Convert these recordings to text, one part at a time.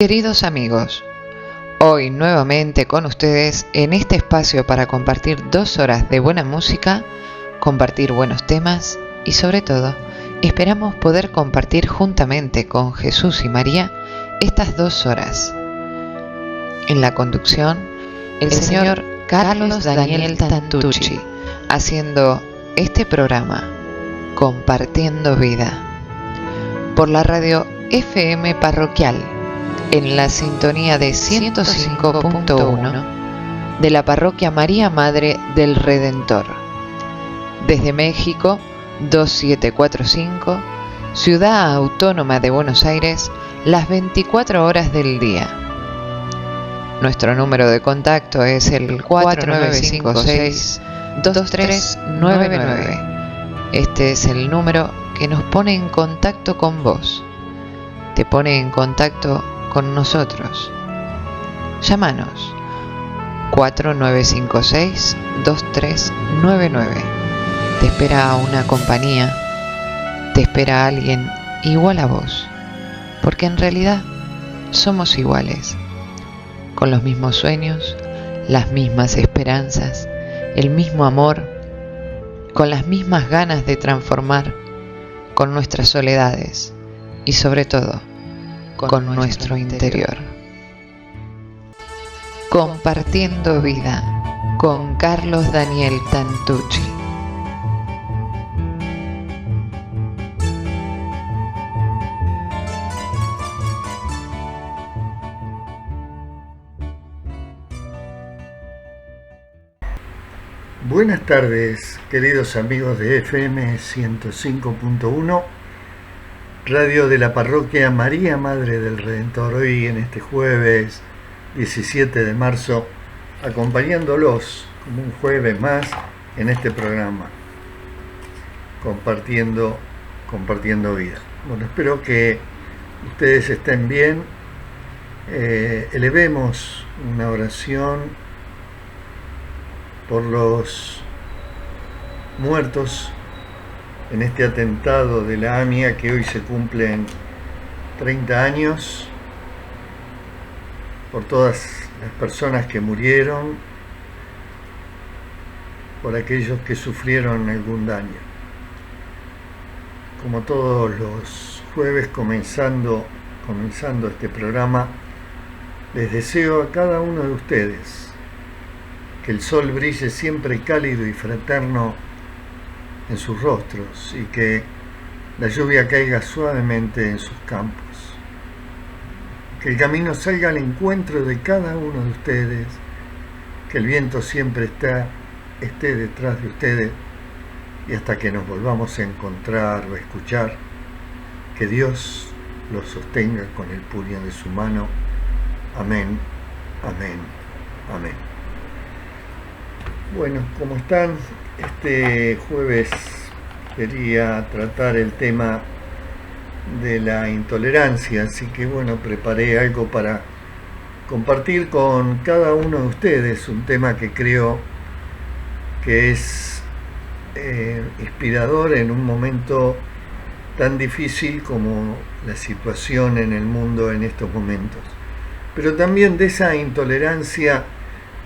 Queridos amigos, hoy nuevamente con ustedes en este espacio para compartir 2 horas de buena música, compartir buenos temas y sobre todo esperamos poder compartir juntamente con Jesús y María estas 2 horas. En la conducción, el señor Carlos Daniel Tantucci, haciendo este programa Compartiendo Vida por la radio FM Parroquial, en la sintonía de 105.1 de la Parroquia María Madre del Redentor. Desde México, 2745, Ciudad Autónoma de Buenos Aires, las 24 horas del día. Nuestro número de contacto es el 4956-2399. Este es el número que nos pone en contacto con vos. Te pone en contacto con nosotros. Llámanos 4956-2399. Te espera una compañía, te espera alguien igual a vos, porque en realidad somos iguales, con los mismos sueños, las mismas esperanzas, el mismo amor, con las mismas ganas de transformar, con nuestras soledades y sobre todo con nuestro interior. Compartiendo Vida con Carlos Daniel Tantucci. Buenas tardes, queridos amigos de FM 105.1, radio de la Parroquia María Madre del Redentor. Hoy en este jueves 17 de marzo, acompañándolos como un jueves más en este programa, compartiendo vida. Bueno, espero que ustedes estén bien. Elevemos una oración por los muertos en este atentado de la AMIA, que hoy se cumplen 30 años, por todas las personas que murieron, por aquellos que sufrieron algún daño. Como todos los jueves, comenzando este programa, les deseo a cada uno de ustedes que el sol brille siempre cálido y fraterno en sus rostros y que la lluvia caiga suavemente en sus campos. Que el camino salga al encuentro de cada uno de ustedes, que el viento siempre esté detrás de ustedes y hasta que nos volvamos a encontrar o a escuchar, que Dios los sostenga con el puño de su mano. Amén, amén, amén. Bueno, ¿cómo están? Este jueves quería tratar el tema de la intolerancia, así que bueno, preparé algo para compartir con cada uno de ustedes, un tema que creo que es inspirador en un momento tan difícil como la situación en el mundo en estos momentos, pero también de esa intolerancia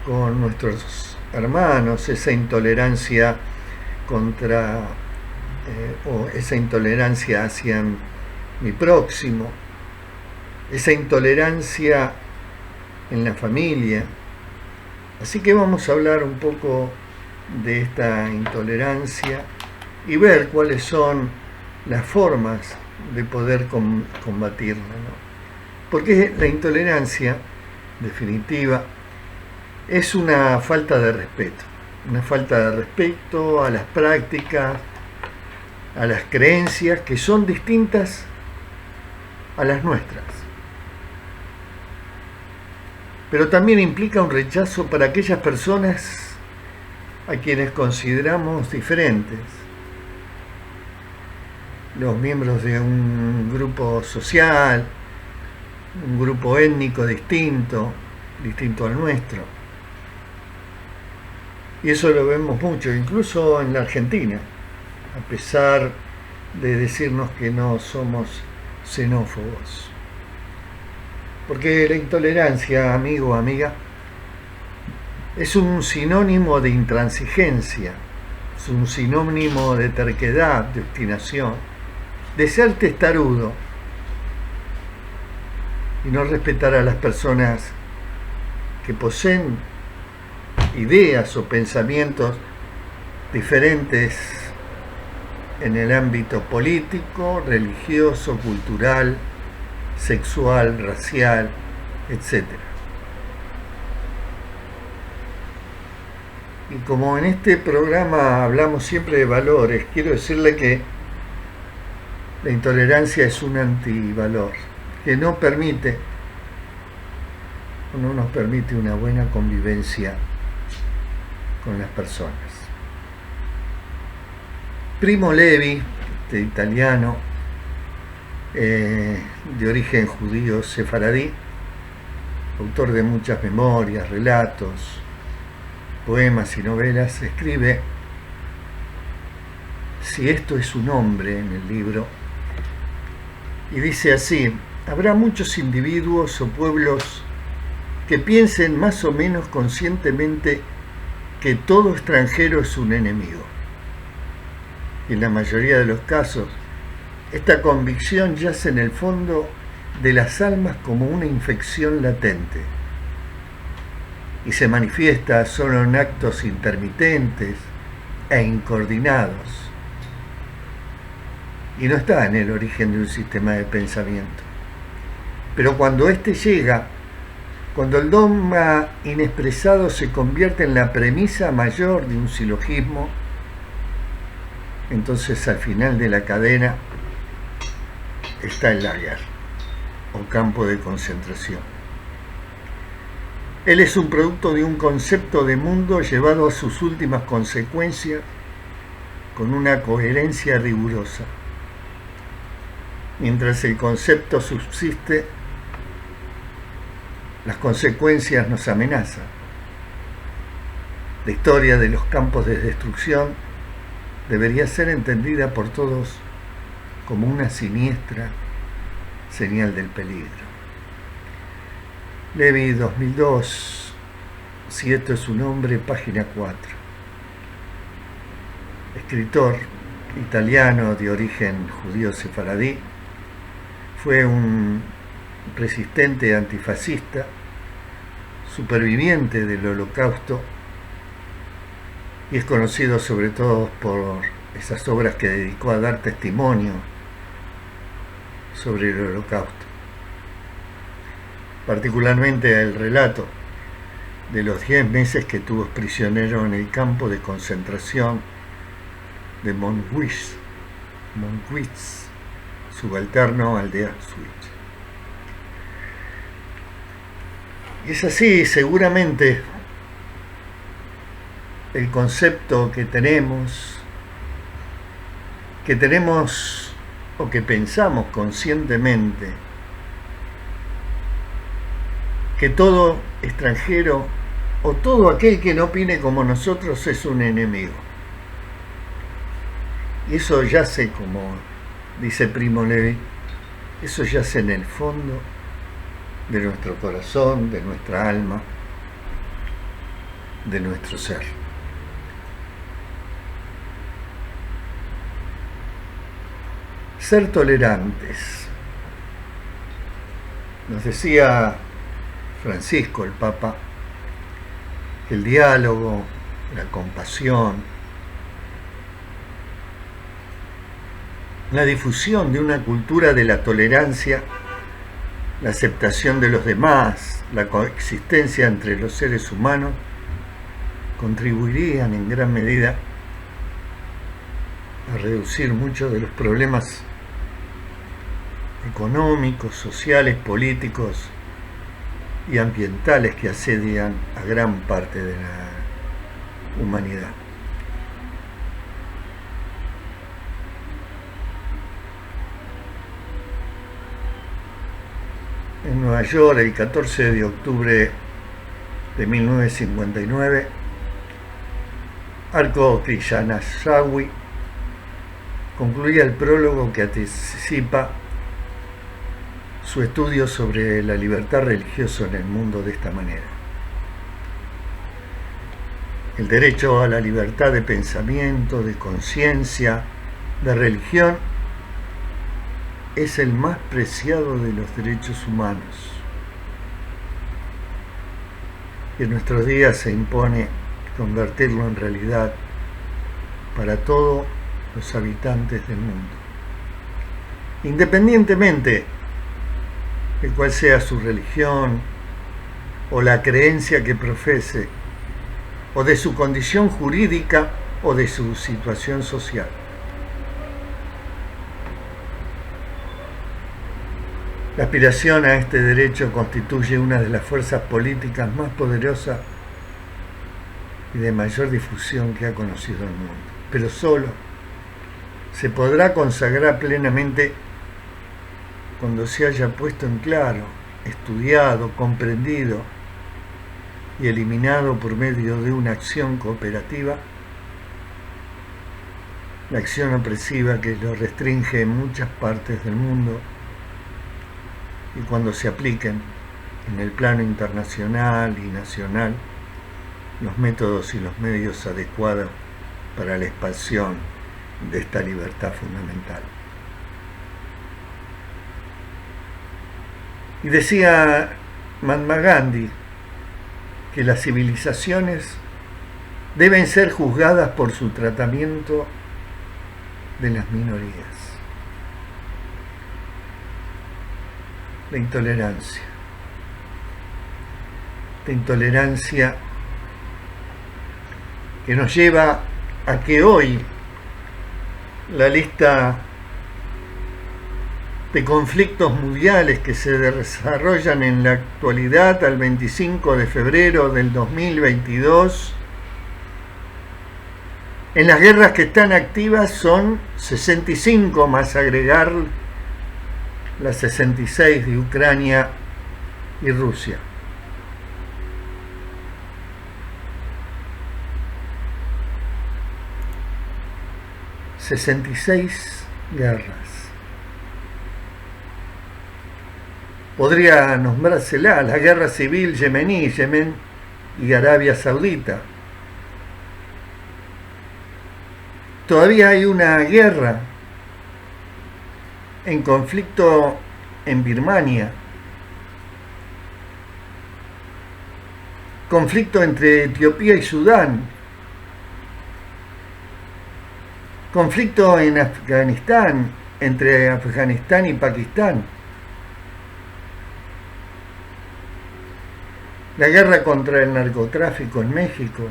con nuestros hermanos, esa intolerancia o esa intolerancia hacia mi próximo, esa intolerancia en la familia. Así que vamos a hablar un poco de esta intolerancia y ver cuáles son las formas de poder combatirla, ¿no? Porque la intolerancia, en definitiva, es una falta de respeto a las prácticas, a las creencias que son distintas a las nuestras. Pero también implica un rechazo para aquellas personas a quienes consideramos diferentes, los miembros de un grupo social, un grupo étnico distinto al nuestro. Y eso lo vemos mucho, incluso en la Argentina, a pesar de decirnos que no somos xenófobos. Porque la intolerancia, amigo o amiga, es un sinónimo de intransigencia, es un sinónimo de terquedad, de obstinación, de ser testarudo y no respetar a las personas que poseen ideas o pensamientos diferentes en el ámbito político, religioso, cultural, sexual, racial, etc. Y como en este programa hablamos siempre de valores, quiero decirle que la intolerancia es un antivalor que no permite o no nos permite una buena convivencia con las personas. Primo Levi, italiano, de origen judío sefaradí, autor de muchas memorias, relatos, poemas y novelas, escribe Si esto es un hombre en el libro, y dice así: habrá muchos individuos o pueblos que piensen más o menos conscientemente que todo extranjero es un enemigo. Y en la mayoría de los casos, esta convicción yace en el fondo de las almas como una infección latente y se manifiesta solo en actos intermitentes e incoordinados, y no está en el origen de un sistema de pensamiento. Pero cuando éste llega, cuando el dogma inexpresado se convierte en la premisa mayor de un silogismo, entonces al final de la cadena está el lager o campo de concentración. Él es un producto de un concepto de mundo llevado a sus últimas consecuencias con una coherencia rigurosa. Mientras el concepto subsiste, las consecuencias nos amenazan. La historia de los campos de destrucción debería ser entendida por todos como una siniestra señal del peligro. Levi, 2002, Si esto es un hombre, página 4. Escritor italiano de origen judío sefaradí, fue un resistente antifascista, superviviente del Holocausto, y es conocido sobre todo por esas obras que dedicó a dar testimonio sobre el Holocausto, particularmente el relato de los 10 meses que tuvo prisionero en el campo de concentración de Monkwitz, subalterno al de Auschwitz. Y es así, seguramente el concepto que tenemos o que pensamos conscientemente, que todo extranjero o todo aquel que no opine como nosotros es un enemigo. Y eso yace, como dice Primo Levi, eso yace en el fondo de nuestro corazón, de nuestra alma, de nuestro ser. Ser tolerantes. Nos decía Francisco, el Papa, que el diálogo, la compasión, la difusión de una cultura de la tolerancia, la aceptación de los demás, la coexistencia entre los seres humanos, contribuirían en gran medida a reducir muchos de los problemas económicos, sociales, políticos y ambientales que asedian a gran parte de la humanidad. En Nueva York, el 14 de octubre de 1959, Arko Krishnasamy concluía el prólogo que anticipa su estudio sobre la libertad religiosa en el mundo de esta manera. El derecho a la libertad de pensamiento, de conciencia, de religión, es el más preciado de los derechos humanos. Y en nuestros días se impone convertirlo en realidad para todos los habitantes del mundo, independientemente de cuál sea su religión o la creencia que profese, o de su condición jurídica o de su situación social. La aspiración a este derecho constituye una de las fuerzas políticas más poderosas y de mayor difusión que ha conocido el mundo, pero solo se podrá consagrar plenamente cuando se haya puesto en claro, estudiado, comprendido y eliminado por medio de una acción cooperativa la acción opresiva que lo restringe en muchas partes del mundo, y cuando se apliquen en el plano internacional y nacional los métodos y los medios adecuados para la expansión de esta libertad fundamental. Y decía Mahatma Gandhi que las civilizaciones deben ser juzgadas por su tratamiento de las minorías. La intolerancia. La intolerancia que nos lleva a que hoy la lista de conflictos mundiales que se desarrollan en la actualidad al 25 de febrero del 2022, en las guerras que están activas son 65, más agregar las 66 de Ucrania y Rusia. ...66 guerras. Podría nombrársela la guerra civil yemení, Yemen y Arabia Saudita. Todavía hay una guerra en conflicto en Birmania, conflicto entre Etiopía y Sudán, conflicto en Afganistán, entre Afganistán y Pakistán, la guerra contra el narcotráfico en México,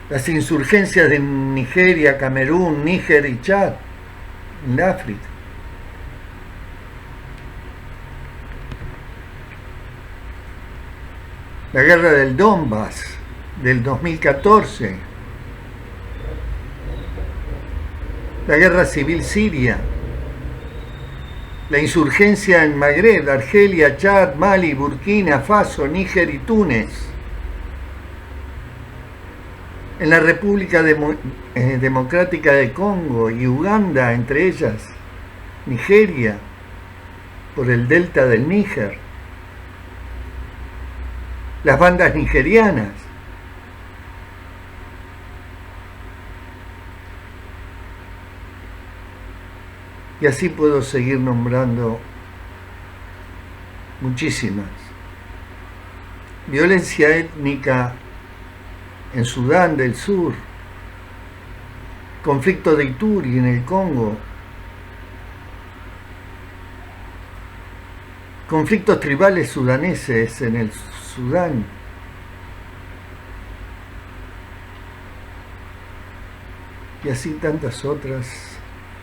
las insurgencias de Nigeria, Camerún, Níger y Chad en África, la guerra del Donbass del 2014, la guerra civil siria, la insurgencia en Magreb, Argelia, Chad, Mali, Burkina Faso, Níger y Túnez, en la República Democrática de Congo y Uganda, entre ellas Nigeria, por el delta del Níger, las bandas nigerianas, y así puedo seguir nombrando muchísimas. Violencia étnica en Sudán del Sur, conflicto de Ituri en el Congo, conflictos tribales sudaneses en el Sudán, y así tantas otras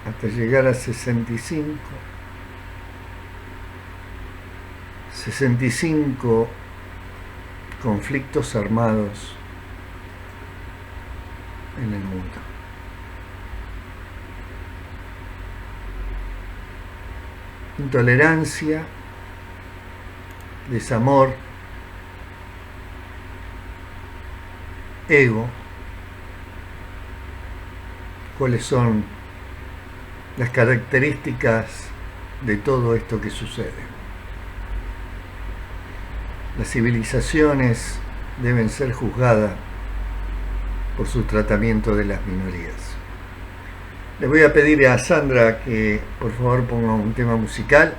hasta llegar a 65 conflictos armados en el mundo. Intolerancia, desamor, ego. ¿Cuáles son las características de todo esto que sucede. Las civilizaciones deben ser juzgadas por su tratamiento de las minorías. Le voy a pedir a Sandra que por favor ponga un tema musical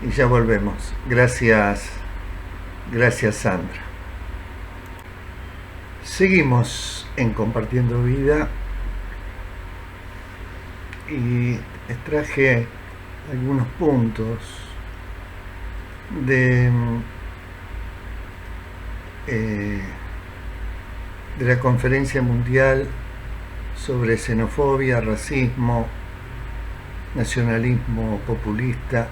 y ya volvemos. Gracias Sandra. Seguimos en Compartiendo Vida y extraje algunos puntos de la Conferencia Mundial sobre Xenofobia, Racismo, Nacionalismo Populista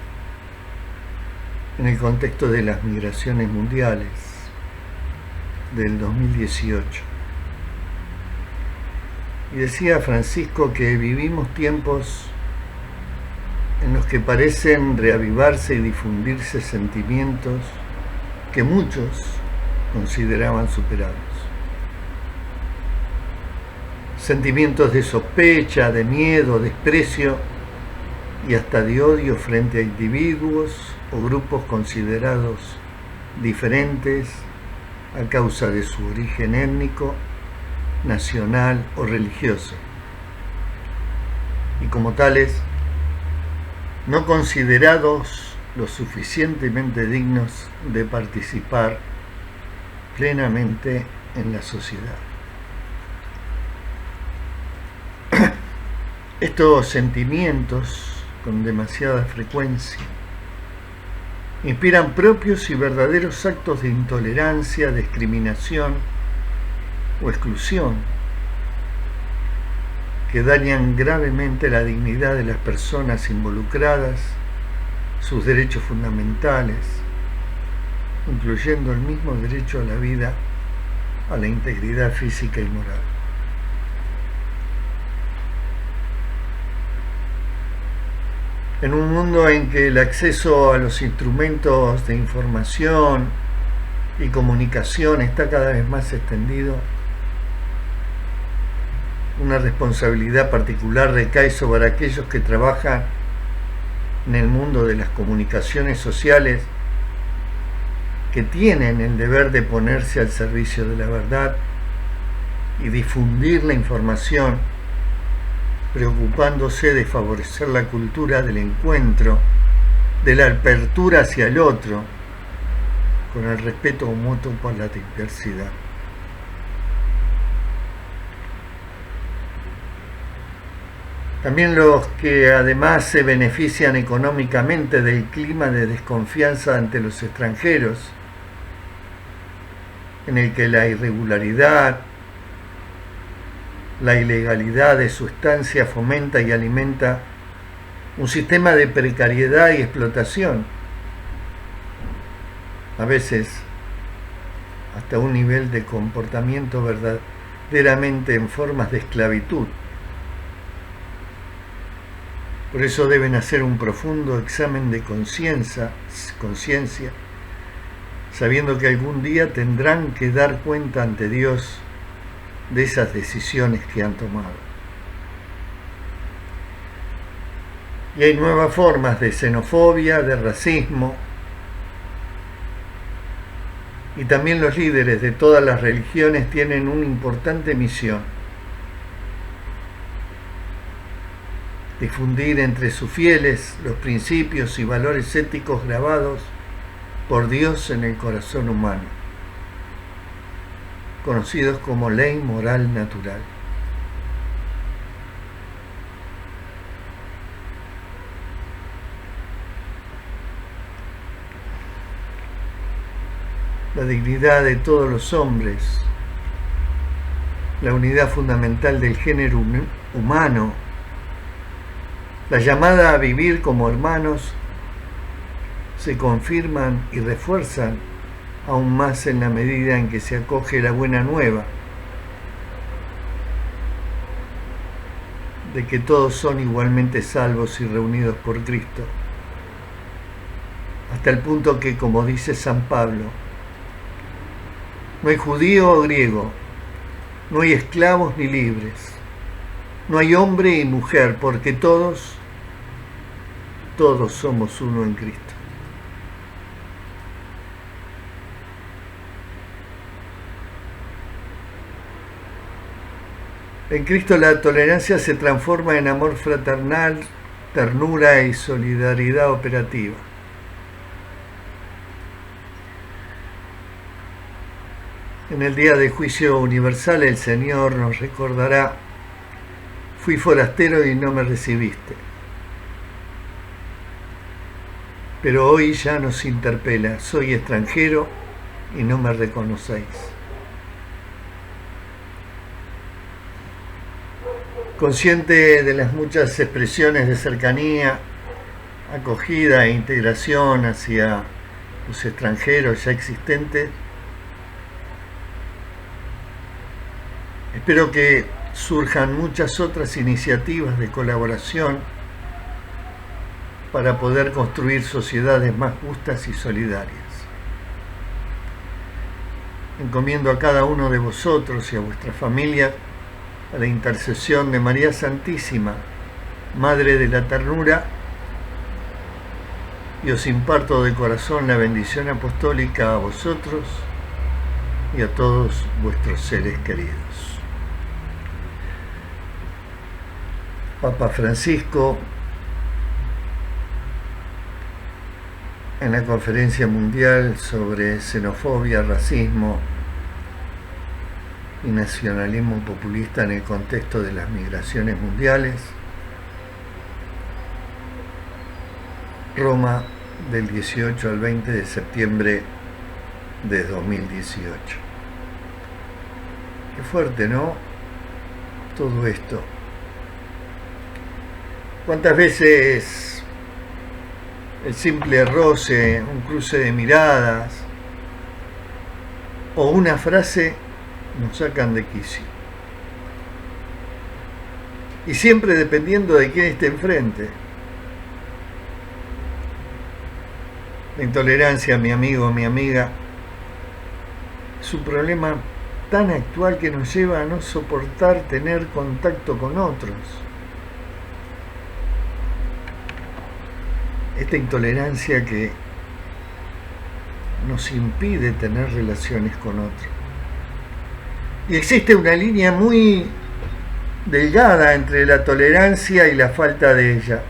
en el contexto de las migraciones mundiales del 2018. Y decía Francisco que vivimos tiempos en los que parecen reavivarse y difundirse sentimientos que muchos consideraban superados. Sentimientos de sospecha, de miedo, desprecio y hasta de odio frente a individuos o grupos considerados diferentes a causa de su origen étnico, nacional o religioso, y como tales no considerados lo suficientemente dignos de participar plenamente en la sociedad. Estos sentimientos, con demasiada frecuencia, inspiran propios y verdaderos actos de intolerancia, discriminación o exclusión que dañan gravemente la dignidad de las personas involucradas, sus derechos fundamentales, incluyendo el mismo derecho a la vida, a la integridad física y moral. En un mundo en que el acceso a los instrumentos de información y comunicación está cada vez más extendido, una responsabilidad particular recae sobre aquellos que trabajan en el mundo de las comunicaciones sociales, que tienen el deber de ponerse al servicio de la verdad y difundir la información, preocupándose de favorecer la cultura del encuentro, de la apertura hacia el otro, con el respeto mutuo por la diversidad. También los que además se benefician económicamente del clima de desconfianza ante los extranjeros, en el que la irregularidad, la ilegalidad de su estancia fomenta y alimenta un sistema de precariedad y explotación, a veces hasta un nivel de comportamiento verdaderamente en formas de esclavitud. Por eso deben hacer un profundo examen de conciencia, sabiendo que algún día tendrán que dar cuenta ante Dios de esas decisiones que han tomado. Y hay nuevas formas de xenofobia, de racismo, y también los líderes de todas las religiones tienen una importante misión: difundir entre sus fieles los principios y valores éticos grabados por Dios en el corazón humano, conocidos como ley moral natural. La dignidad de todos los hombres, la unidad fundamental del género humano, la llamada a vivir como hermanos, se confirman y refuerzan aún más en la medida en que se acoge la buena nueva de que todos son igualmente salvos y reunidos por Cristo, hasta el punto que, como dice San Pablo, no hay judío o griego, no hay esclavos ni libres, no hay hombre y mujer, porque todos todos somos uno en Cristo. En Cristo la tolerancia se transforma en amor fraternal, ternura y solidaridad operativa. En el día de juicio universal el Señor nos recordará: fui forastero y no me recibiste. Pero hoy ya nos interpela: soy extranjero y no me reconocéis. Consciente de las muchas expresiones de cercanía, acogida e integración hacia los extranjeros ya existentes, espero que surjan muchas otras iniciativas de colaboración para poder construir sociedades más justas y solidarias. Encomiendo a cada uno de vosotros y a vuestra familia a la intercesión de María Santísima, Madre de la Ternura, y os imparto de corazón la bendición apostólica a vosotros y a todos vuestros seres queridos. Papa Francisco, en la Conferencia Mundial sobre Xenofobia, Racismo y Nacionalismo Populista en el contexto de las migraciones mundiales, Roma, del 18 al 20 de septiembre de 2018. Qué fuerte, ¿no? Todo esto. ¿Cuántas veces el simple roce, un cruce de miradas o una frase nos sacan de quicio? Y siempre dependiendo de quién esté enfrente. La intolerancia, mi amigo, mi amiga, es un problema tan actual que nos lleva a no soportar tener contacto con otros. Esta intolerancia que nos impide tener relaciones con otros. Y existe una línea muy delgada entre la tolerancia y la falta de ella.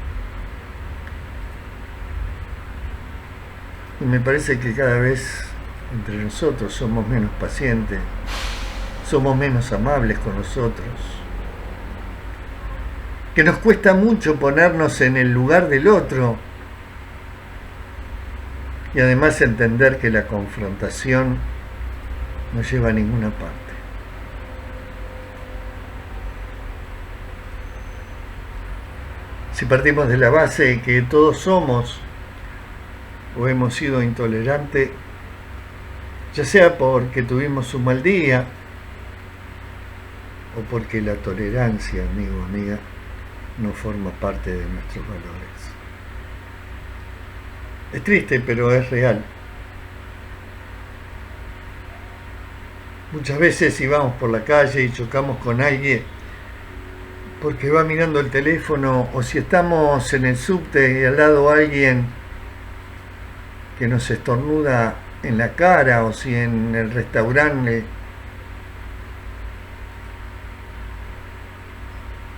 Y me parece que cada vez entre nosotros somos menos pacientes, somos menos amables con nosotros, que nos cuesta mucho ponernos en el lugar del otro y además entender que la confrontación no lleva a ninguna parte. Si partimos de la base de que todos somos o hemos sido intolerantes, ya sea porque tuvimos un mal día o porque la tolerancia, amigo o amiga, no forma parte de nuestros valores. Es triste, pero es real. Muchas veces si vamos por la calle y chocamos con alguien porque va mirando el teléfono, o si estamos en el subte y al lado alguien que nos estornuda en la cara, o si en el restaurante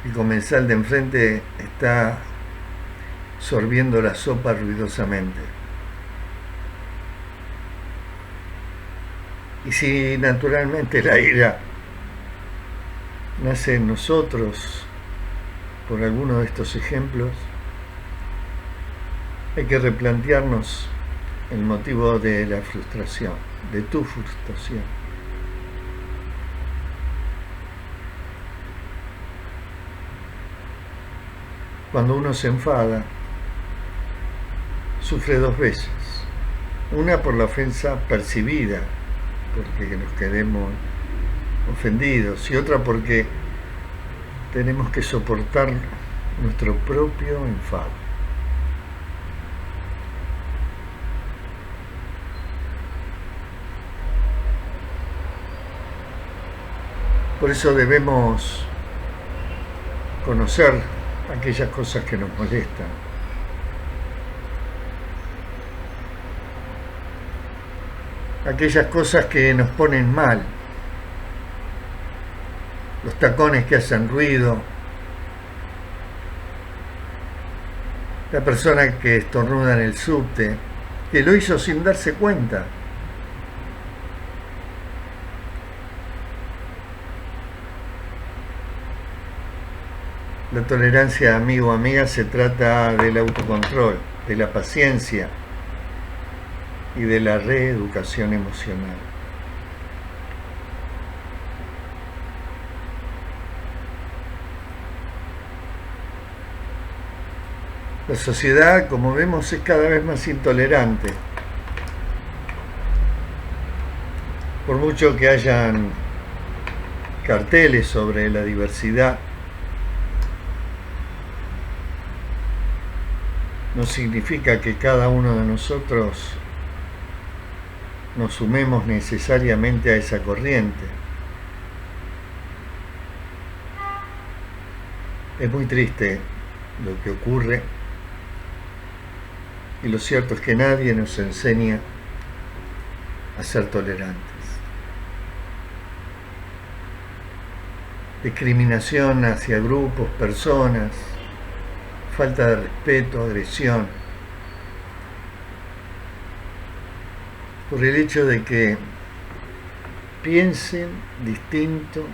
el comensal de enfrente está sorbiendo la sopa ruidosamente. Y si naturalmente la ira nace en nosotros por alguno de estos ejemplos, hay que replantearnos el motivo de la frustración, de tu frustración. Cuando uno se enfada, sufre dos veces. Una por la ofensa percibida, porque nos quedemos ofendidos, y otra porque tenemos que soportar nuestro propio enfado. Por eso debemos conocer aquellas cosas que nos molestan aquellas cosas que nos ponen mal, los tacones que hacen ruido, la persona que estornuda en el subte, que lo hizo sin darse cuenta. La tolerancia, amigo o amiga, se trata del autocontrol, de la paciencia y de la reeducación emocional. La sociedad, como vemos, es cada vez más intolerante. Por mucho que hayan carteles sobre la diversidad, no significa que cada uno de nosotros nos sumemos necesariamente a esa corriente. Es muy triste lo que ocurre y lo cierto es que nadie nos enseña a ser tolerantes. Discriminación hacia grupos, personas, falta de respeto, agresión, por el hecho de que piensen distinto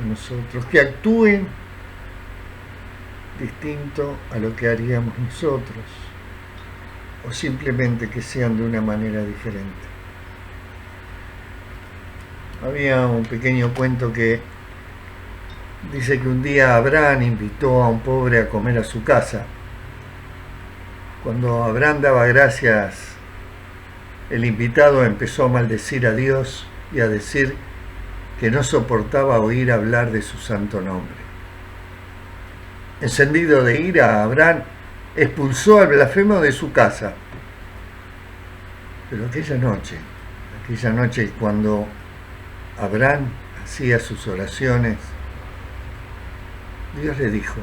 a nosotros, que actúen distinto a lo que haríamos nosotros, o simplemente que sean de una manera diferente. Había un pequeño cuento que dice que un día Abraham invitó a un pobre a comer a su casa. Cuando Abraham daba gracias, el invitado empezó a maldecir a Dios y a decir que no soportaba oír hablar de su santo nombre. Encendido de ira, Abraham expulsó al blasfemo de su casa. Pero aquella noche cuando Abraham hacía sus oraciones, Dios le dijo: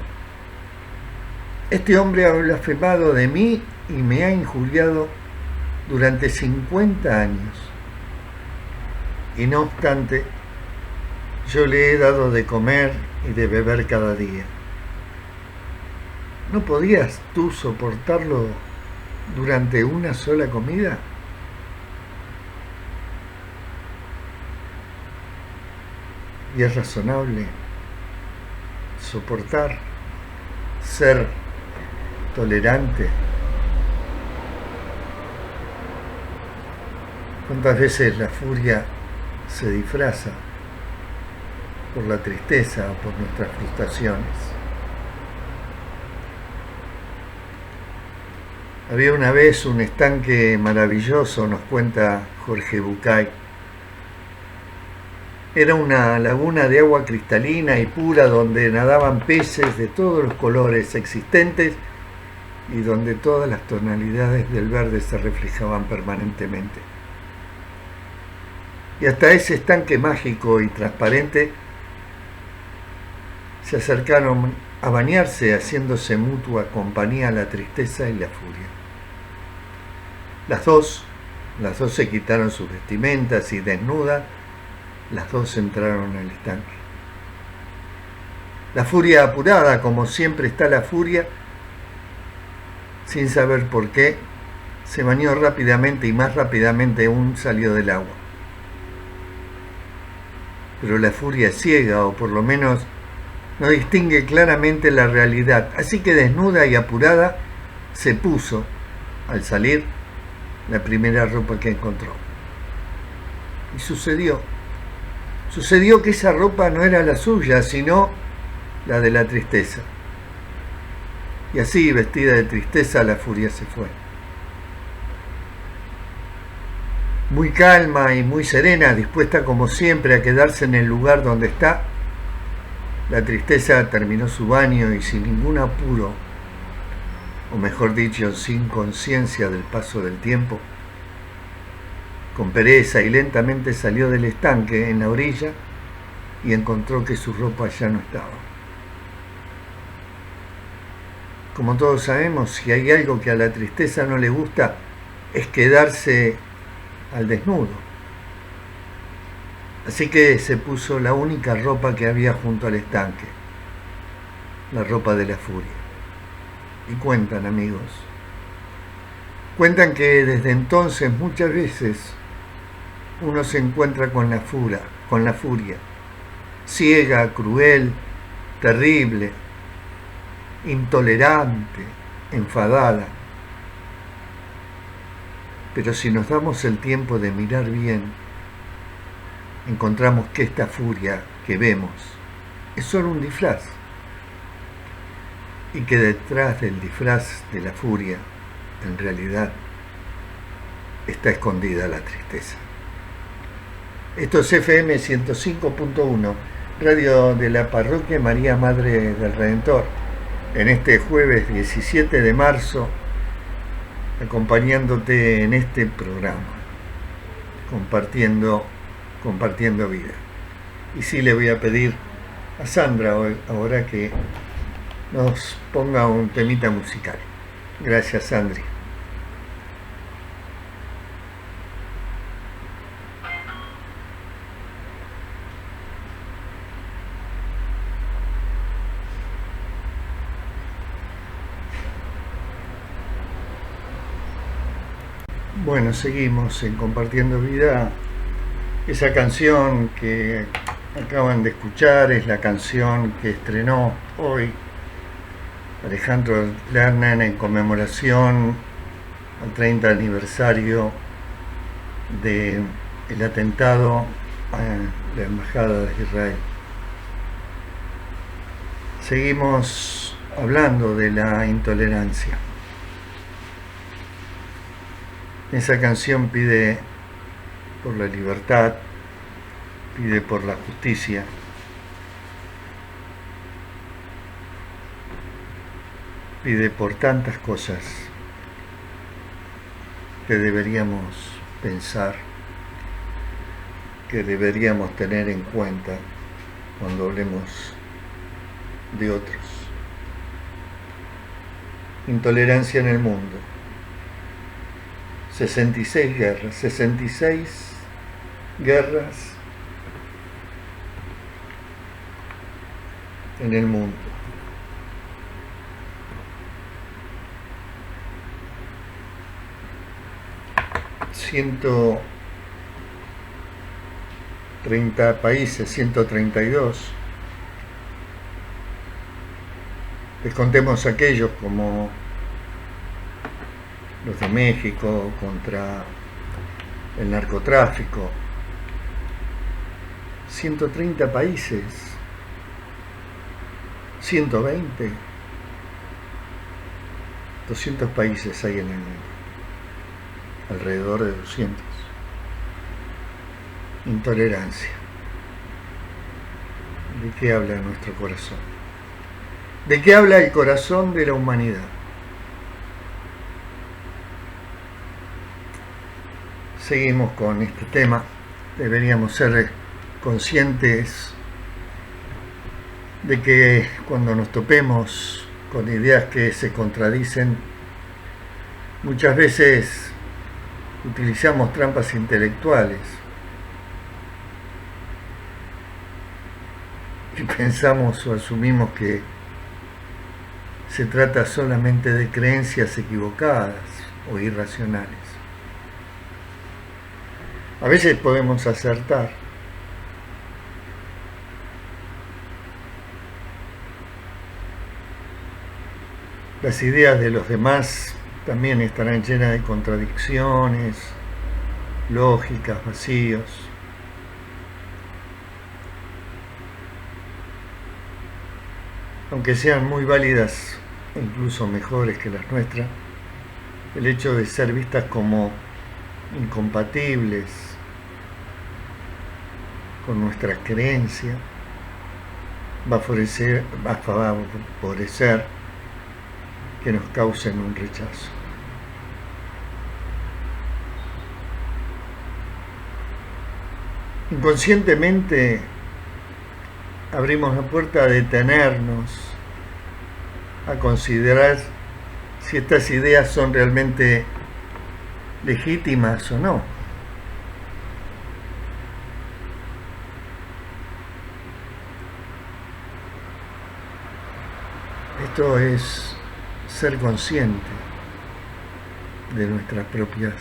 este hombre ha blasfemado de mí y me ha injuriado durante 50 años. Y no obstante, yo le he dado de comer y de beber cada día. ¿No podías tú soportarlo durante una sola comida? Y es razonable soportar, ser tolerante. ¿Cuántas veces la furia se disfraza por la tristeza o por nuestras frustraciones? Había una vez un estanque maravilloso, nos cuenta Jorge Bucay. Era una laguna de agua cristalina y pura donde nadaban peces de todos los colores existentes y donde todas las tonalidades del verde se reflejaban permanentemente. Y hasta ese estanque mágico y transparente se acercaron a bañarse, haciéndose mutua compañía la tristeza y la furia. Las dos se quitaron sus vestimentas y desnudas, las dos entraron al estanque. La furia apurada, como siempre está la furia, sin saber por qué, se bañó rápidamente y más rápidamente aún salió del agua. Pero la furia es ciega, o por lo menos no distingue claramente la realidad, así que desnuda y apurada se puso, al salir, la primera ropa que encontró. Y sucedió que esa ropa no era la suya, sino la de la tristeza. Y así, vestida de tristeza, la furia se fue. Muy calma y muy serena, dispuesta como siempre a quedarse en el lugar donde está, la tristeza terminó su baño y sin ningún apuro, o mejor dicho, sin conciencia del paso del tiempo, con pereza y lentamente salió del estanque en la orilla y encontró que su ropa ya no estaba. Como todos sabemos, si hay algo que a la tristeza no le gusta, es quedarse al desnudo. Así que se puso la única ropa que había junto al estanque, la ropa de la furia. Y cuentan, amigos, cuentan que desde entonces muchas veces uno se encuentra con la furia, ciega, cruel, terrible, intolerante, enfadada. Pero si nos damos el tiempo de mirar bien, encontramos que esta furia que vemos es solo un disfraz, y que detrás del disfraz de la furia, en realidad, está escondida la tristeza. Esto es FM 105.1, radio de la parroquia María Madre del Redentor, en este jueves 17 de marzo, acompañándote en este programa, compartiendo vida. Y sí, le voy a pedir a Sandra ahora que nos ponga un temita musical. Gracias, Sandri. Bueno, seguimos en Compartiendo Vida. Esa canción que acaban de escuchar es la canción que estrenó hoy Alejandro Lerner en conmemoración al 30 aniversario del atentado a la Embajada de Israel. Seguimos hablando de la intolerancia. Esa canción pide por la libertad, pide por la justicia. Pide por tantas cosas que deberíamos pensar, que deberíamos tener en cuenta cuando hablemos de otros. Intolerancia en el mundo. 66 guerras en el mundo. ...130 países, 132. Descontemos aquellos como los de México contra el narcotráfico. 130 países, 120, 200 países hay en el mundo, alrededor de 200. Intolerancia. ¿De qué habla nuestro corazón? ¿De qué habla el corazón de la humanidad? Seguimos con este tema. Deberíamos ser conscientes de que cuando nos topemos con ideas que se contradicen, muchas veces utilizamos trampas intelectuales y pensamos o asumimos que se trata solamente de creencias equivocadas o irracionales. A veces podemos acertar, las ideas de los demás también estarán llenas de contradicciones, lógicas, vacíos. Aunque sean muy válidas e incluso mejores que las nuestras, el hecho de ser vistas como incompatibles con nuestra creencia va a favorecer que nos causen un rechazo. Inconscientemente abrimos la puerta a detenernos, a considerar si estas ideas son realmente legítimas o no. Esto es ser consciente de nuestras propias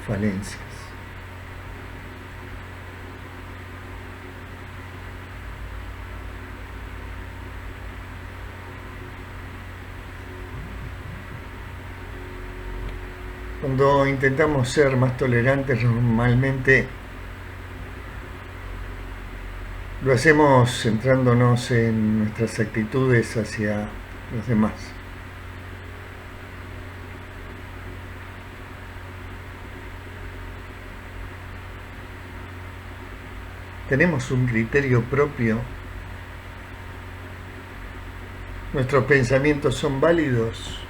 falencias. Cuando intentamos ser más tolerantes, normalmente lo hacemos centrándonos en nuestras actitudes hacia los demás. ¿Tenemos un criterio propio? ¿Nuestros pensamientos son válidos?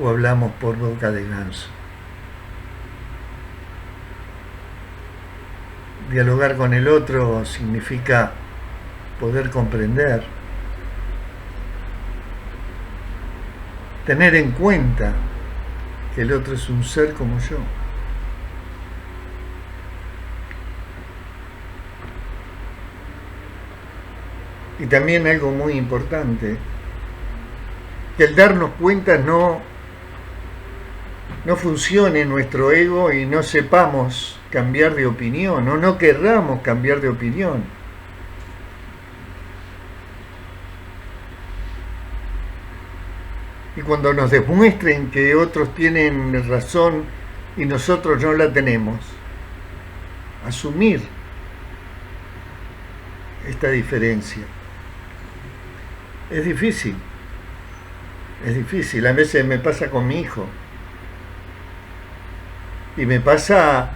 ¿O hablamos por boca de ganso? Dialogar con el otro significa poder comprender, tener en cuenta que el otro es un ser como yo. Y también algo muy importante, que el darnos cuenta no funcione nuestro ego y no sepamos cambiar de opinión o no querramos cambiar de opinión. Y cuando nos demuestren que otros tienen razón y nosotros no la tenemos, asumir esta diferencia. Es difícil, a veces me pasa con mi hijo. Y me pasa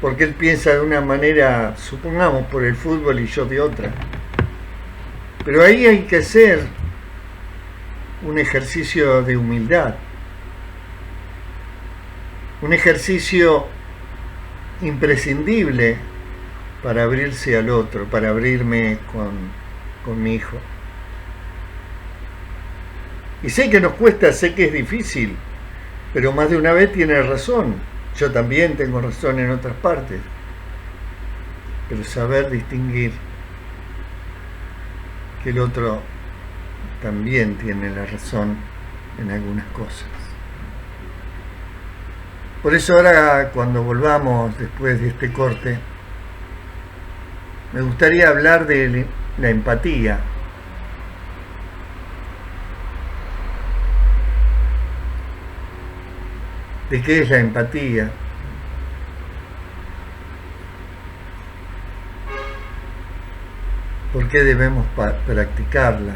porque él piensa de una manera, supongamos, por el fútbol y yo de otra. Pero ahí hay que hacer un ejercicio de humildad, un ejercicio imprescindible para abrirse al otro, para abrirme con mi hijo. Y sé que nos cuesta, sé que es difícil, pero más de una vez tiene razón. Yo también tengo razón en otras partes. Pero saber distinguir que el otro también tiene la razón en algunas cosas. Por eso ahora, cuando volvamos después de este corte, me gustaría hablar de la empatía. ¿De qué es la empatía? ¿Por qué debemos practicarla?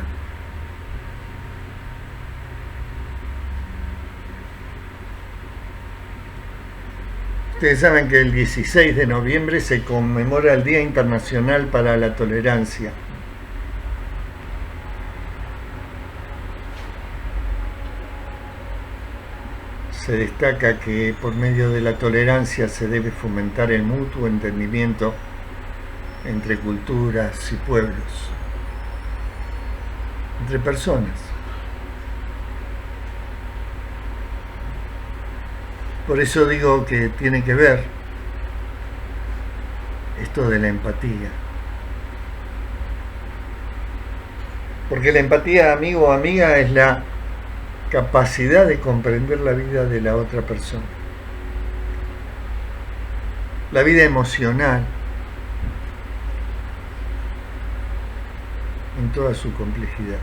Ustedes saben que el 16 de noviembre se conmemora el Día Internacional para la Tolerancia. Se destaca que por medio de la tolerancia se debe fomentar el mutuo entendimiento entre culturas y pueblos, entre personas. Por eso digo que tiene que ver esto de la empatía. Porque la empatía, amigo o amiga, es la capacidad de comprender la vida de la otra persona, la vida emocional en toda su complejidad.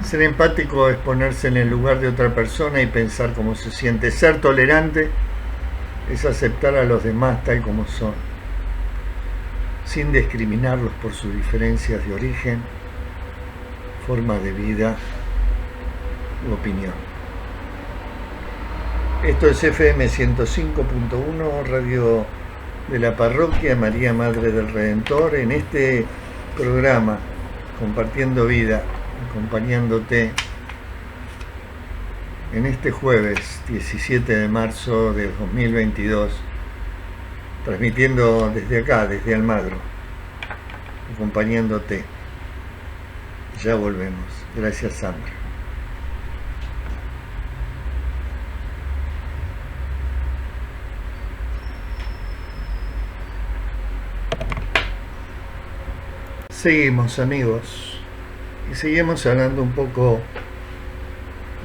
Ser empático es ponerse en el lugar de otra persona y pensar cómo se siente. Ser tolerante es aceptar a los demás tal como son, sin discriminarlos por sus diferencias de origen, forma de vida u opinión. Esto es FM 105.1, Radio de la Parroquia María Madre del Redentor, en este programa Compartiendo Vida, acompañándote en este jueves 17 de marzo de 2022, transmitiendo desde acá, desde Almagro, acompañándote. Ya volvemos. Gracias, Sandra. Seguimos, amigos, y seguimos hablando un poco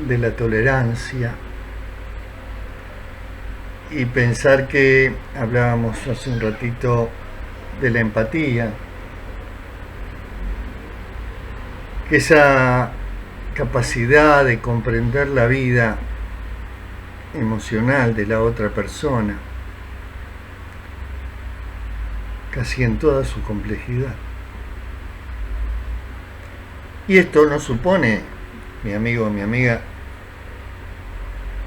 de la tolerancia y pensar que hablábamos hace un ratito de la empatía, que esa capacidad de comprender la vida emocional de la otra persona, casi en toda su complejidad. Y esto no supone, mi amigo o mi amiga,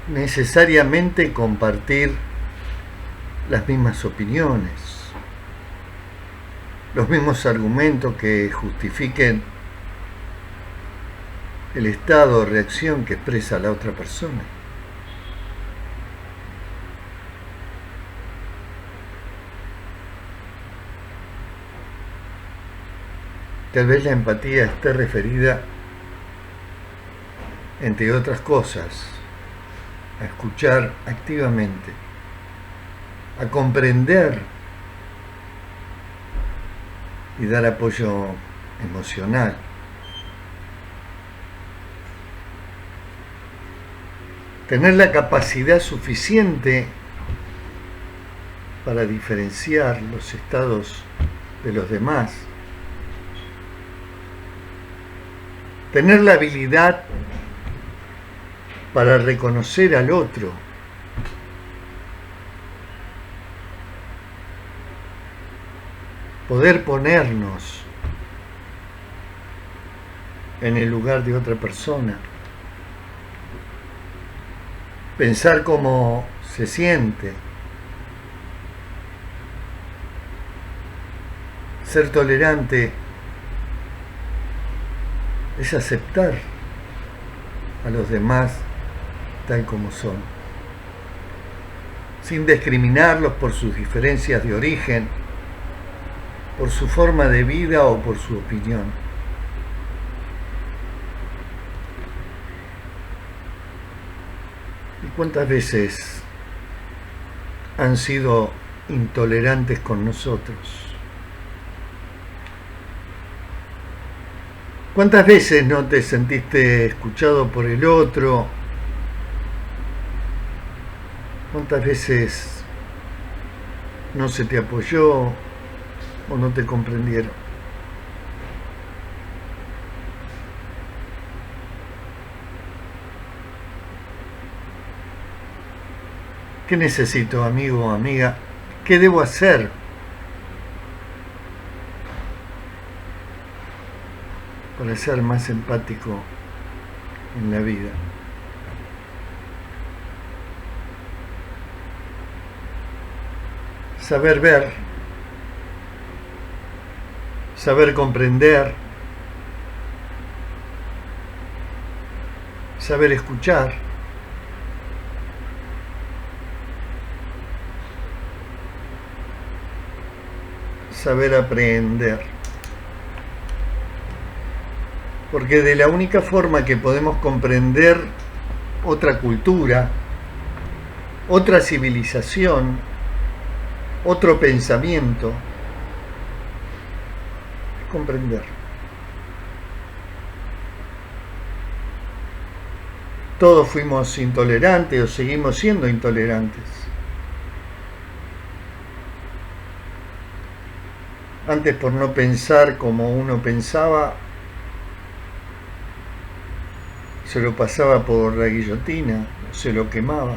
necesariamente compartir las mismas opiniones, los mismos argumentos que justifiquen el estado o reacción que expresa la otra persona. Tal vez la empatía esté referida, entre otras cosas, a escuchar activamente, a comprender y dar apoyo emocional. Tener la capacidad suficiente para diferenciar los estados de los demás. Tener la habilidad para reconocer al otro. Poder ponernos en el lugar de otra persona. Pensar cómo se siente. Ser tolerante es aceptar a los demás tal como son, sin discriminarlos por sus diferencias de origen, por su forma de vida o por su opinión. ¿Y cuántas veces han sido intolerantes con nosotros? ¿Cuántas veces no te sentiste escuchado por el otro? ¿Cuántas veces no se te apoyó o no te comprendieron? ¿Qué necesito, amigo o amiga? ¿Qué debo hacer para ser más empático en la vida? Saber ver, saber comprender, saber escuchar, saber aprender. Porque de la única forma que podemos comprender otra cultura, otra civilización, otro pensamiento, es comprender. Todos fuimos intolerantes o seguimos siendo intolerantes. Antes, por no pensar como uno pensaba, se lo pasaba por la guillotina, se lo quemaba,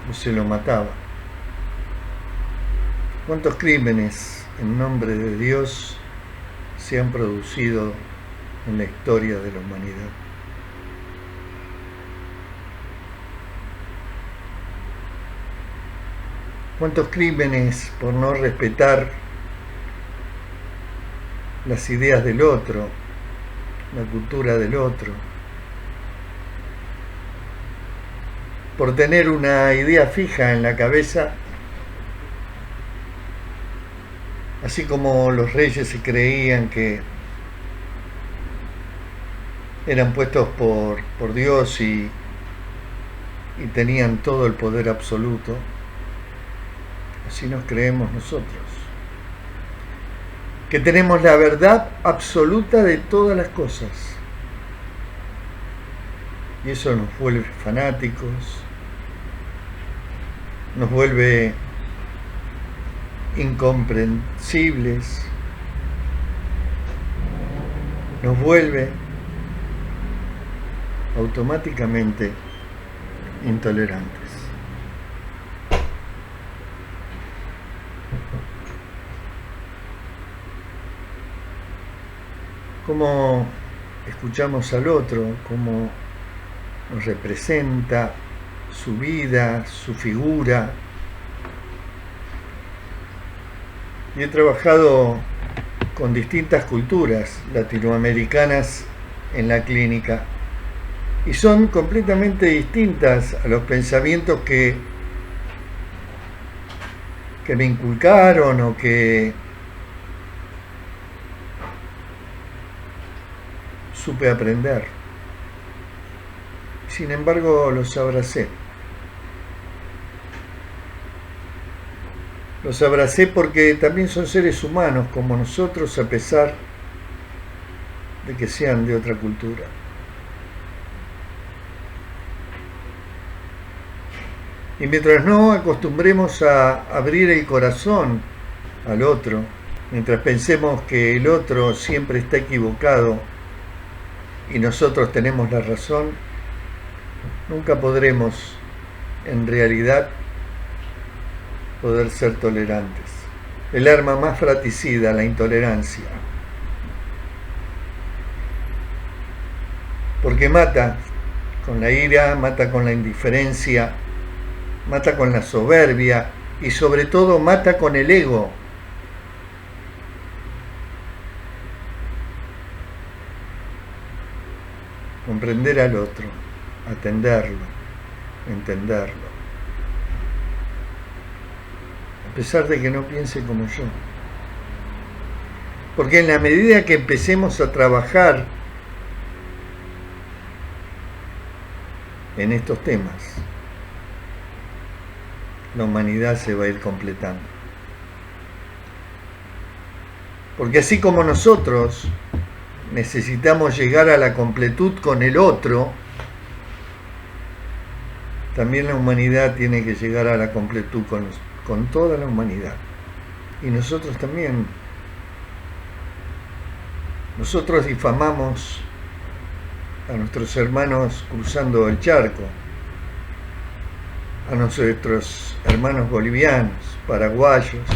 o se lo mataba. ¿Cuántos crímenes en nombre de Dios se han producido en la historia de la humanidad? ¿Cuántos crímenes por no respetar las ideas del otro, la cultura del otro, por tener una idea fija en la cabeza, así como los reyes se creían que eran puestos por Dios y tenían todo el poder absoluto? así nos creemos nosotros, que tenemos la verdad absoluta de todas las cosas. Y eso nos vuelve fanáticos, nos vuelve incomprensibles, nos vuelve automáticamente intolerantes. Cómo escuchamos al otro, cómo nos representa su vida, su figura. Y he trabajado con distintas culturas latinoamericanas en la clínica y son completamente distintas a los pensamientos que me inculcaron o que supe aprender. Sin embargo, los abracé. Los abracé porque también son seres humanos como nosotros, a pesar de que sean de otra cultura. Y mientras no acostumbremos a abrir el corazón al otro, mientras pensemos que el otro siempre está equivocado y nosotros tenemos la razón, nunca podremos en realidad poder ser tolerantes. El arma más fratricida, la intolerancia. Porque mata con la ira, mata con la indiferencia, mata con la soberbia y sobre todo mata con el ego. Comprender al otro, atenderlo, entenderlo, a pesar de que no piense como yo. Porque en la medida que empecemos a trabajar en estos temas, la humanidad se va a ir completando. Porque así como nosotros necesitamos llegar a la completud con el otro, también la humanidad tiene que llegar a la completud con toda la humanidad. Y nosotros también. Nosotros difamamos a nuestros hermanos cruzando el charco, a nuestros hermanos bolivianos, paraguayos,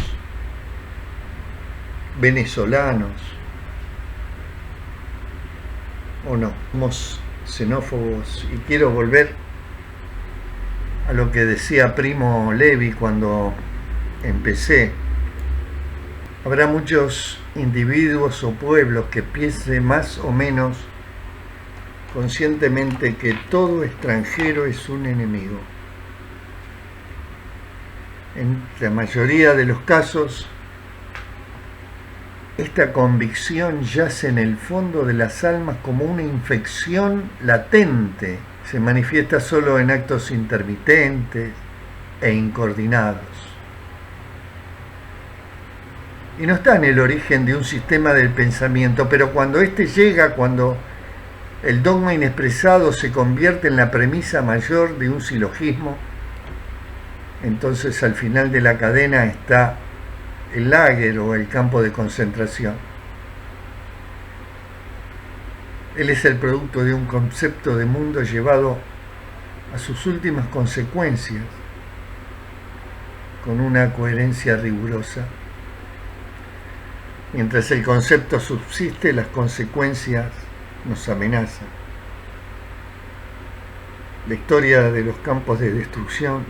venezolanos, o no, somos xenófobos. Y quiero volver a lo que decía Primo Levi cuando empecé. Habrá muchos individuos o pueblos que piensen más o menos conscientemente que todo extranjero es un enemigo. En la mayoría de los casos, esta convicción yace en el fondo de las almas como una infección latente. Se manifiesta solo en actos intermitentes e incoordinados. Y no está en el origen de un sistema del pensamiento, pero cuando éste llega, cuando el dogma inexpresado se convierte en la premisa mayor de un silogismo, entonces al final de la cadena está el láger o el campo de concentración. Él es el producto de un concepto de mundo llevado a sus últimas consecuencias con una coherencia rigurosa. Mientras el concepto subsiste, las consecuencias nos amenazan. La historia de los campos de destrucción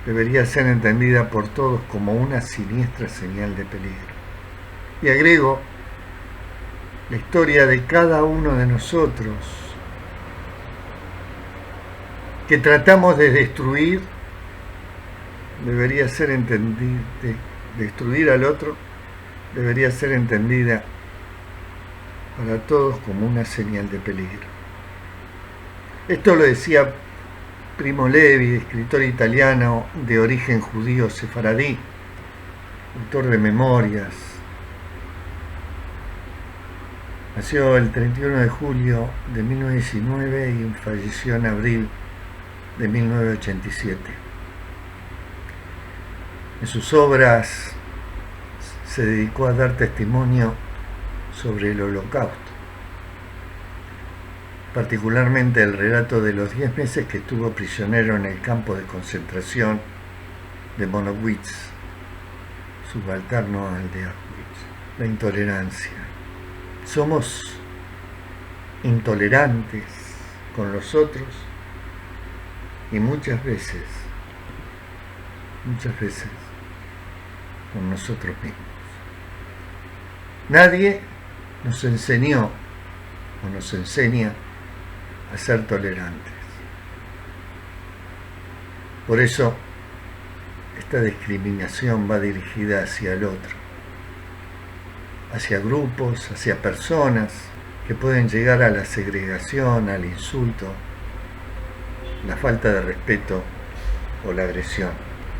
debería ser entendida por todos como una siniestra señal de peligro. Y agrego, la historia de cada uno de nosotros que tratamos de destruir debería ser entendida, destruir al otro debería ser entendida para todos como una señal de peligro. Esto lo decía Primo Levi, escritor italiano de origen judío sefaradí, autor de memorias. Nació el 31 de julio de 1919 y falleció en abril de 1987. En sus obras se dedicó a dar testimonio sobre el Holocausto, particularmente el relato de los 10 meses que estuvo prisionero en el campo de concentración de Monowitz, subalterno al de Auschwitz. La intolerancia. Somos intolerantes con los otros y muchas veces con nosotros mismos. Nadie nos enseñó o nos enseña a ser tolerantes. Por eso esta discriminación va dirigida hacia el otro, hacia grupos, hacia personas que pueden llegar a la segregación, al insulto, la falta de respeto o la agresión.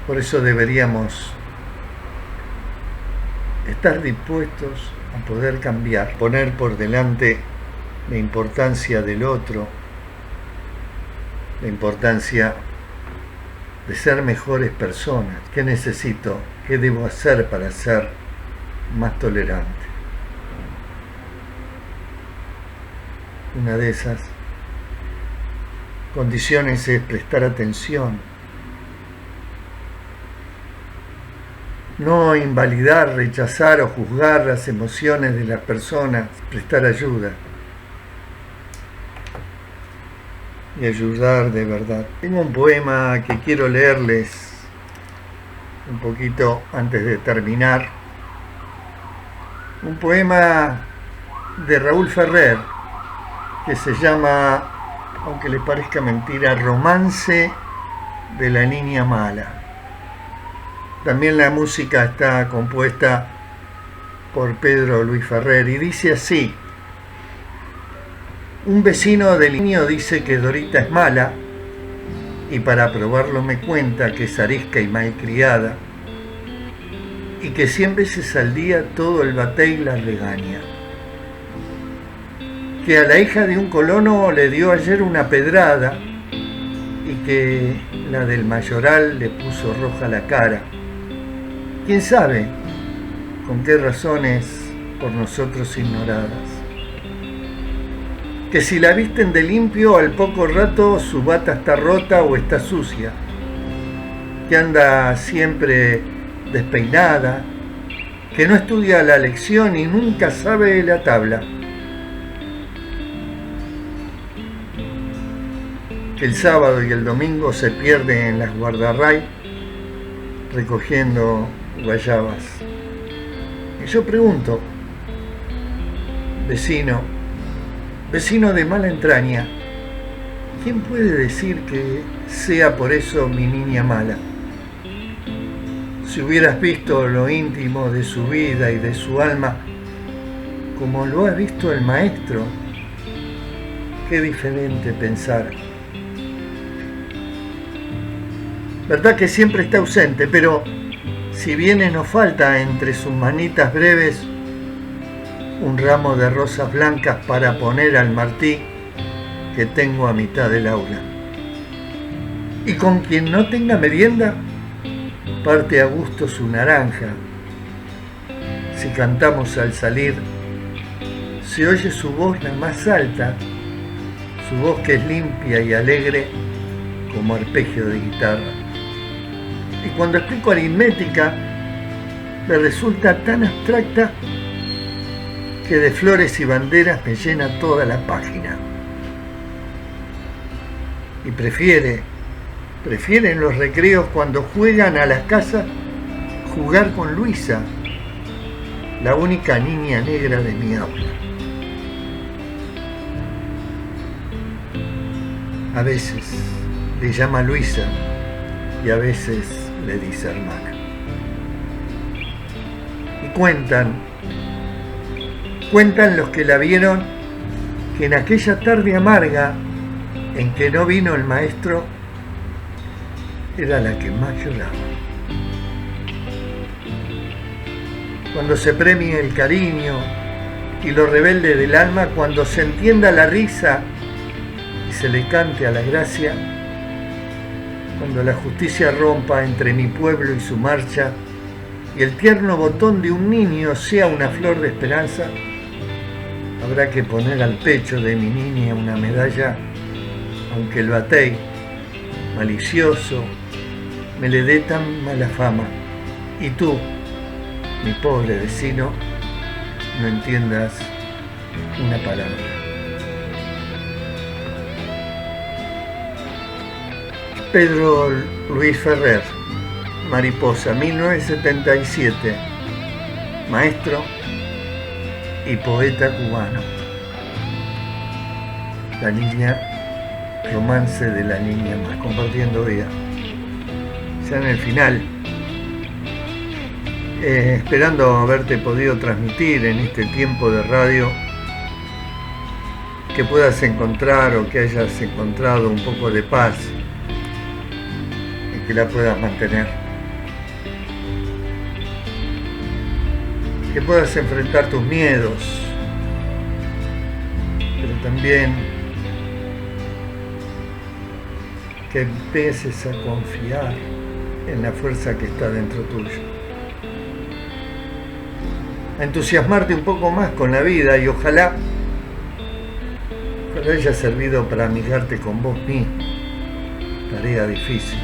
Por eso deberíamos estar dispuestos a poder cambiar, poner por delante la importancia del otro, la importancia de ser mejores personas. ¿Qué necesito? ¿Qué debo hacer para ser más tolerante? Una de esas condiciones es prestar atención, no invalidar, rechazar o juzgar las emociones de las personas, prestar ayuda y ayudar de verdad. Tengo un poema que quiero leerles un poquito antes de terminar, un poema de Raúl Ferrer que se llama, aunque les parezca mentira, Romance de la Niña Mala. También la música está compuesta por Pedro Luis Ferrer y dice así: un vecino del niño dice que Dorita es mala y para probarlo me cuenta que es arisca y malcriada y que 100 veces al día todo el batey la regaña. Que a la hija de un colono le dio ayer una pedrada y que la del mayoral le puso roja la cara. ¿Quién sabe con qué razones por nosotros ignoradas? Que si la visten de limpio al poco rato su bata está rota o está sucia, que anda siempre despeinada, que no estudia la lección y nunca sabe la tabla, que el sábado y el domingo se pierde en las guardarray recogiendo guayabas. Y yo pregunto, vecino de mala entraña, ¿quién puede decir que sea por eso mi niña mala? Si hubieras visto lo íntimo de su vida y de su alma, como lo ha visto el maestro, qué diferente pensar. Verdad que siempre está ausente, pero si viene nos falta entre sus manitas breves un ramo de rosas blancas para poner al Martí que tengo a mitad del aula. Y con quien no tenga merienda, parte a gusto su naranja. Si cantamos al salir, se oye su voz la más alta, su voz que es limpia y alegre como arpegio de guitarra. Y cuando explico aritmética, me resulta tan abstracta que de flores y banderas me llena toda la página. Y prefieren los recreos cuando juegan a las casas jugar con Luisa, la única niña negra de mi aula. A veces le llama Luisa y a veces le dice hermana. Y cuentan los que la vieron que en aquella tarde amarga en que no vino el maestro, era la que más lloraba. Cuando se premie el cariño y lo rebelde del alma, cuando se entienda la risa y se le cante a la gracia, cuando la justicia rompa entre mi pueblo y su marcha, y el tierno botón de un niño sea una flor de esperanza, habrá que poner al pecho de mi niña una medalla, aunque el batey, malicioso, me le dé tan mala fama, y tú, mi pobre vecino, no entiendas una palabra. Pedro Luis Ferrer, Mariposa, 1977, maestro y poeta cubano. La niña, romance de la niña más, compartiendo vida. Ya en el final, esperando haberte podido transmitir en este tiempo de radio, que puedas encontrar o que hayas encontrado un poco de paz y que la puedas mantener. Que puedas enfrentar tus miedos, pero también que empieces a confiar en la fuerza que está dentro tuyo. A entusiasmarte un poco más con la vida y ojalá haya servido para amigarte con vos mismo. Tarea difícil.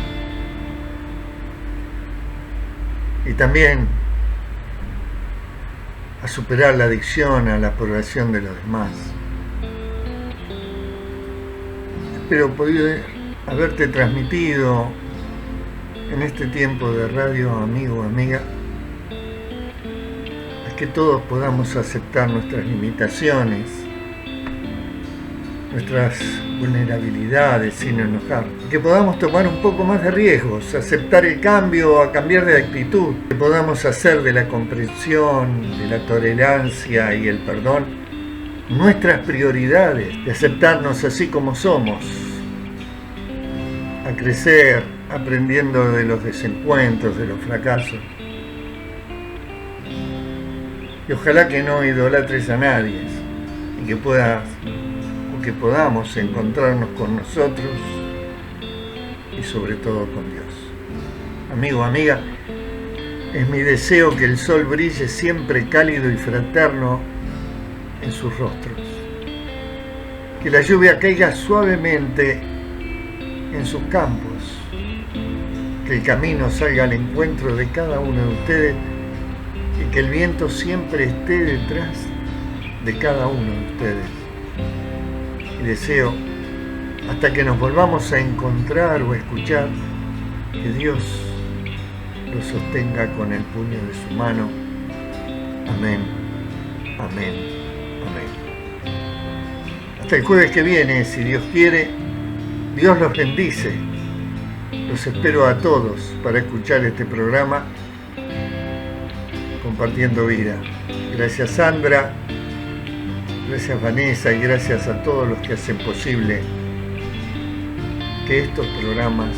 Y también a superar la adicción a la aprobación de los demás. Espero poder haberte transmitido en este tiempo de radio, amigo o amiga, a que todos podamos aceptar nuestras limitaciones, nuestras vulnerabilidades sin enojar, que podamos tomar un poco más de riesgos, aceptar el cambio, a cambiar de actitud, que podamos hacer de la comprensión, de la tolerancia y el perdón nuestras prioridades, de aceptarnos así como somos, a crecer aprendiendo de los desencuentros, de los fracasos. Y ojalá que no idolatres a nadie y que podamos encontrarnos con nosotros y sobre todo con Dios. Amigo, amiga, es mi deseo que el sol brille siempre cálido y fraterno en sus rostros, que la lluvia caiga suavemente en sus campos, que el camino salga al encuentro de cada uno de ustedes y que el viento siempre esté detrás de cada uno de ustedes. Y deseo, hasta que nos volvamos a encontrar o a escuchar, que Dios lo sostenga con el puño de su mano. Amén, amén, amén. Hasta el jueves que viene, si Dios quiere. Dios los bendice. Los espero a todos para escuchar este programa Compartiendo Vida. Gracias Sandra, gracias Vanessa y gracias a todos los que hacen posible que estos programas,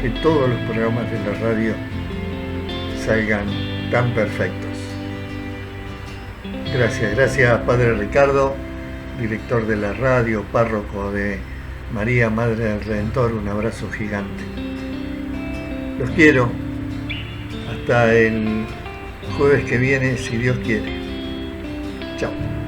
que todos los programas de la radio salgan tan perfectos. Gracias Padre Ricardo, director de la radio, párroco de María, Madre del Redentor, un abrazo gigante. Los quiero. Hasta el jueves que viene, si Dios quiere. Chao.